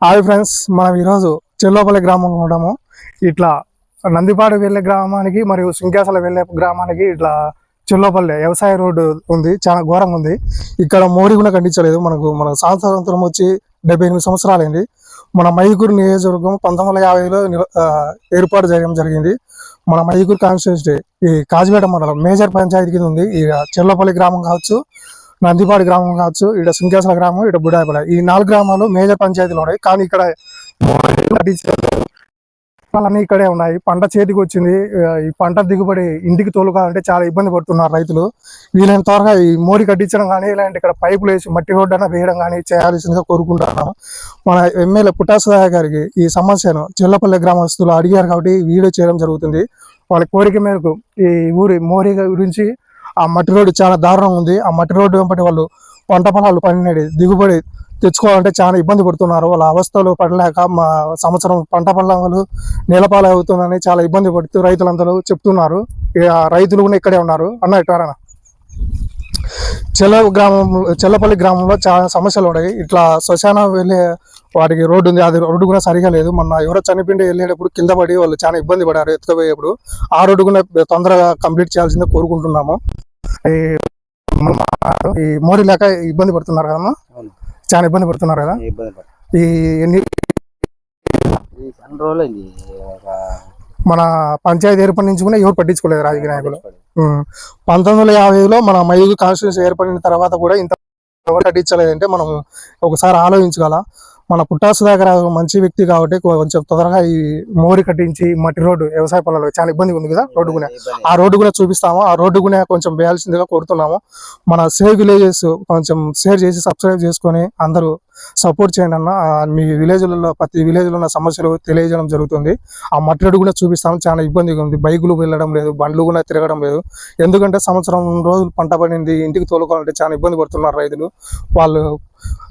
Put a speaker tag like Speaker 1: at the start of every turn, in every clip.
Speaker 1: Hi friends, మనం ఈరోజు చెల్లోపల్లి గ్రామంలో ఉన్నాము. ఇట్లా నందిపాడు వెళ్ళే గ్రామానికి మరియు సుంకేసల వెళ్ళే గ్రామానికి ఇట్లా చెల్లోపల్లి వ్యవసాయ రోడ్డు ఉంది. చాలా ఘోరంగా ఉంది. ఇక్కడ మోరీ కూడా ఖండించలేదు. మన స్వాతంత్రం వచ్చి 78 సంవత్సరాలైంది. మన మైదుకూరు నియోజకవర్గం 1950లో ఏర్పాటు చేయడం జరిగింది. మన మైదుకూరు కాన్స్టిట్యూన్సీ ఈ కాజిపేట మండలం మేజర్ పంచాయతీ కింద ఉంది. ఈ చెల్లపల్లి గ్రామం కావచ్చు, నందిపాడు గ్రామం కావచ్చు, ఇక్కడ సుంకేసల గ్రామం, ఇక్కడ బుడాయపల్లి, ఈ 4 గ్రామాలు మేజర్ పంచాయతీలు ఉన్నాయి. కానీ ఇక్కడ అన్నీ ఇక్కడే ఉన్నాయి. పంట చేతికి వచ్చింది. ఈ పంట దిగుబడి ఇంటికి తోలుకాలంటే చాలా ఇబ్బంది పడుతున్నారు రైతులు. వీలైన త్వరగా ఈ మోరీ కట్టించడం కానీ, ఇలాంటి ఇక్కడ పైపులు వేసి మట్టి రోడ్డు అన్న వేయడం కానీ చేయాల్సిందిగా కోరుకుంటున్నాము. మన ఎమ్మెల్యే పుట్టా సుధాకర్ గారికి ఈ సమస్యను చెల్లపల్లి గ్రామస్తులు అడిగారు కాబట్టి వీడియో చేయడం జరుగుతుంది. వాళ్ళ కోరిక మేరకు ఈ ఊరి మోరీ గురించి ఆ మట్టి రోడ్డు చాలా దారుణంగా ఉంది. ఆ మట్టి రోడ్డు వెంబడి వాళ్ళు పంట పొలాలు పండినది దిగుబడి తెచ్చుకోవాలంటే చాలా ఇబ్బంది పడుతున్నారు. వాళ్ళ అవస్థలు పడలేక మా సంవత్సరం పంట పొలాలు నేలపాలు అవుతుందని చాలా ఇబ్బంది పడుతూ రైతులందరూ చెప్తున్నారు. రైతులు కూడా ఇక్కడే ఉన్నారు. అన్న చెల్లపల్లి గ్రామంలో చాలా సమస్యలు ఉన్నాయి. ఇట్లా శ్మశానం వెళ్ళే వాటికి రోడ్డు ఉంది. అది రోడ్డు కూడా సరిగా లేదు. మొన్న ఎవరో చనిపోయి వెళ్ళేటప్పుడు కింద పడి వాళ్ళు చాలా ఇబ్బంది పడారు ఎత్తుకుపోయేప్పుడు. ఆ రోడ్డు కూడా తొందరగా కంప్లీట్ చేయాల్సిందే కోరుకుంటున్నాము. ఈ మోరీ లేక ఇబ్బంది పడుతున్నారు కదమ్మా, చాలా ఇబ్బంది పడుతున్నారు కదా. ఈ మన పంచాయతీ ఏర్పడి నుంచి కూడా ఎవరు పట్టించుకోలేదు రాజకీయ నాయకులు. 1950లో మన మైదుకూరు కాన్స్టిట్యూన్సీ ఏర్పడిన తర్వాత కూడా ఇంత ఎవరు కట్టించలేదంటే మనం ఒకసారి ఆలోచించగల. మన పుట్టా సుధాకర్ మంచి వ్యక్తి కాబట్టి కొంచెం తొందరగా ఈ మోరీ కట్టించి మట్టి రోడ్డు వ్యవసాయ పొలాలు చాలా ఇబ్బంది ఉంది కదా. రోడ్డు కూడా ఆ రోడ్డు కూడా చూపిస్తాము. ఆ రోడ్డు కూడా కొంచెం వేయాల్సిందిగా కోరుతున్నాము. మన సేవ్ విలేజెస్ కొంచెం షేర్ చేసి సబ్స్క్రైబ్ చేసుకొని అందరూ సపోర్ట్ చేయండి అన్న. మీ విలేజ్లలో ప్రతి విలేజ్లో ఉన్న సమస్యలు తెలియజేయడం జరుగుతుంది. ఆ మట్టి రోడ్డు కూడా చూపిస్తాము. చాలా ఇబ్బందిగా ఉంది. బైకులు వెళ్ళడం లేదు, బండ్లు కూడా తిరగడం లేదు. ఎందుకంటే సంవత్సరం రోజులు పంట పడింది, ఇంటికి తోలుకోవాలంటే చాలా ఇబ్బంది పడుతున్నారు రైతులు. వాళ్ళు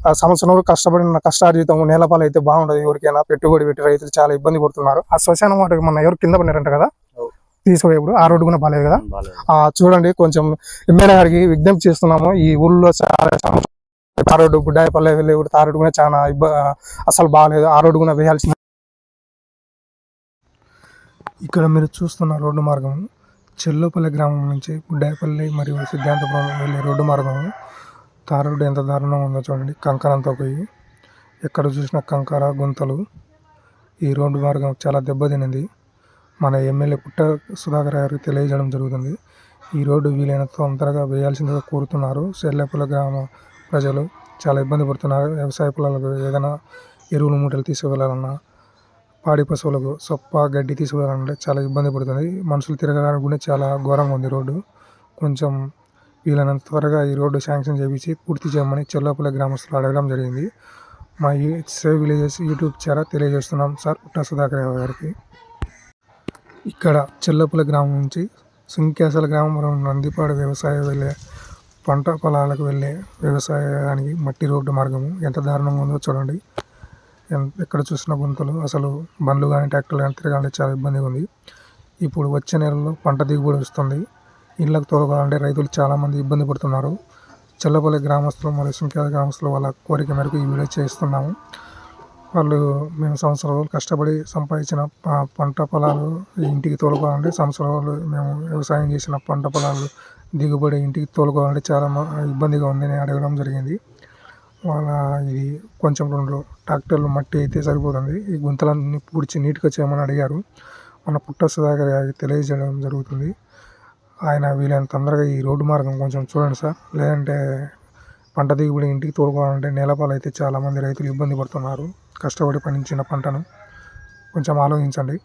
Speaker 1: ఆ సంవత్సరంలో కష్టపడిన కష్టార్జితం నేలపాలు అయితే బాగుండదు. ఎవరికైనా పెట్టుబడి పెట్టి రైతులు చాలా ఇబ్బంది పడుతున్నారు. ఆ శ్మశానం వాటికి మన ఎవరు కింద పడినారంట కదా తీసుకుపోయేప్పుడు. ఆ రోడ్డు కూడా బాగాలేదు కదా. చూడండి, కొంచెం ఎమ్మెల్యే గారికి విజ్ఞప్తి చేస్తున్నాము. ఈ ఊళ్ళో చాలా ఆ రోడ్డు బుడ్డాయపల్లి వెళ్ళే ఆ రోడ్డు కూడా చాలా అసలు బాగాలేదు. ఆ రోడ్డు కూడా వేయాల్సింది. ఇక్కడ మీరు చూస్తున్న రోడ్డు మార్గం చెల్లోపల్లి గ్రామం నుంచి బుడ్డాయపల్లి మరియు సిద్ధాంతపురం వెళ్ళే రోడ్డు మార్గం. తార్ రోడ్డు ఎంత దారుణంగా ఉందో చూడండి. కంకరంతో పోయి ఎక్కడ చూసినా కంకర గుంతలు. ఈ రోడ్డు మార్గం చాలా దెబ్బతినింది. మన ఎమ్మెల్యే పుట్ట సుధాకర్ గారికి తెలియజేయడం జరుగుతుంది. ఈ రోడ్డు వీలైన తొందరగా వేయాల్సిందిగా కోరుతున్నారు. చెల్లోపల్లి గ్రామ ప్రజలు చాలా ఇబ్బంది పడుతున్నారు. వ్యవసాయ పొలాలకు ఏదైనా ఎరువులు మూటలు తీసుకువెళ్ళాలన్నా, పాడి పశువులకు సొప్ప గడ్డి తీసుకువెళ్ళాలంటే చాలా ఇబ్బంది పడుతుంది. మనుషులు తిరగడానికి కూడా చాలా ఘోరంగా ఉంది రోడ్డు. కొంచెం వీలైనంత త్వరగా ఈ రోడ్డు శాంక్షన్ చేయించి పూర్తి చేయమని చెల్లోపల్లి గ్రామస్తులు అడగడం జరిగింది. మా సేవ్ విలేజెస్ యూట్యూబ్ ద్వారా తెలియజేస్తున్నాం సార్ పుట్టా సుధాకర్ గారికి. ఇక్కడ చెల్లోపల్లి గ్రామం నుంచి సుంకేసల గ్రామం నందిపాడు వ్యవసాయ వెళ్ళే పంట పొలాలకు వెళ్ళే వ్యవసాయానికి మట్టి రోడ్డు మార్గము ఎంత దారుణంగా ఉందో చూడండి. ఎక్కడ చూసిన గుంతలు. అసలు బండ్లు కానీ ట్రాక్టర్లు కానీ తిరగాలంటే చాలా ఇబ్బందిగా ఉంది. ఇప్పుడు వచ్చే నెలలో పంట దిగుబడి వస్తుంది. ఇళ్ళకు తోలుకోవాలంటే రైతులు చాలామంది ఇబ్బంది పడుతున్నారు. చెల్లపల్లి గ్రామస్తులు మరియు సుంకేసల గ్రామస్తులు వాళ్ళ కోరిక మేరకు ఈ వీడియో చేస్తున్నాము. మేము సంవత్సరం రోజులు కష్టపడి సంపాదించిన పంట పొలాలు ఇంటికి తోలుకోవాలంటే సంవత్సరం రోజులు మేము వ్యవసాయం చేసిన పంట పొలాలు దిగుబడి ఇంటికి తోలుకోవాలంటే చాలా ఇబ్బందిగా ఉందని అడగడం జరిగింది. ఇది కొంచెం 2 ట్రాక్టర్లు మట్టి అయితే సరిపోతుంది. ఈ గుంతలన్నీ పూడ్చి నీట్గా చేయమని అడిగారు. మన పుట్ట సుధాకర్ గారికి తెలియజేయడం జరుగుతుంది. ఆయన వీలైన తొందరగా ఈ రోడ్డు మార్గం కొంచెం చూడండి సార్. లేదంటే పంట దిగుబడి ఇంటికి తోలుకోవాలంటే నేలపాలు అయితే చాలామంది రైతులు ఇబ్బంది పడుతున్నారు. కష్టపడి పండించిన పంటను కొంచెం ఆలోచించండి.